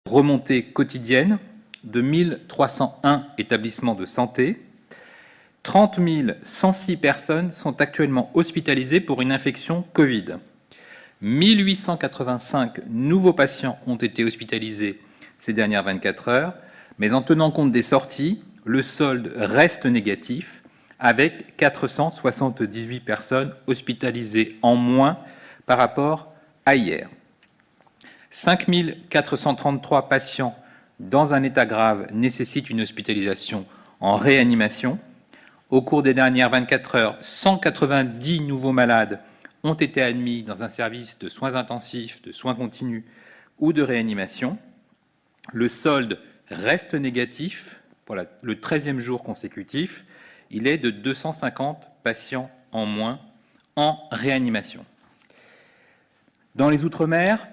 remontée quotidienne de 1301 établissements de santé. 30 106 personnes sont actuellement hospitalisées pour une infection Covid. 1885 nouveaux patients ont été hospitalisés ces dernières 24 heures, mais en tenant compte des sorties, le solde reste négatif, avec 478 personnes hospitalisées en moins par rapport à hier. 5 433 patients dans un état grave nécessitent une hospitalisation en réanimation. Au cours des dernières 24 heures, 190 nouveaux malades ont été admis dans un service de soins intensifs, de soins continus ou de réanimation. Le solde reste négatif pour le 13e jour consécutif. Il est de 250 patients en moins en réanimation. Dans les Outre-mer,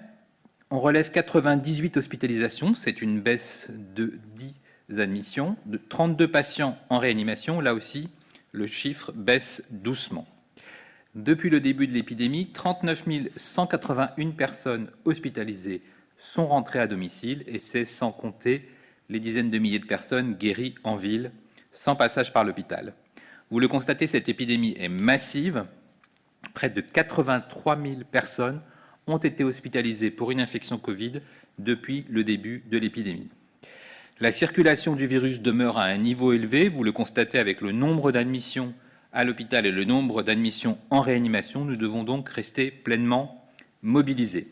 on relève 98 hospitalisations, c'est une baisse de 10 admissions, de 32 patients en réanimation, là aussi, le chiffre baisse doucement. Depuis le début de l'épidémie, 39 181 personnes hospitalisées sont rentrées à domicile, et c'est sans compter les dizaines de milliers de personnes guéries en ville, sans passage par l'hôpital. Vous le constatez, cette épidémie est massive. Près de 83 000 personnes ont été hospitalisées pour une infection Covid depuis le début de l'épidémie. La circulation du virus demeure à un niveau élevé, vous le constatez avec le nombre d'admissions à l'hôpital et le nombre d'admissions en réanimation. Nous devons donc rester pleinement mobilisés.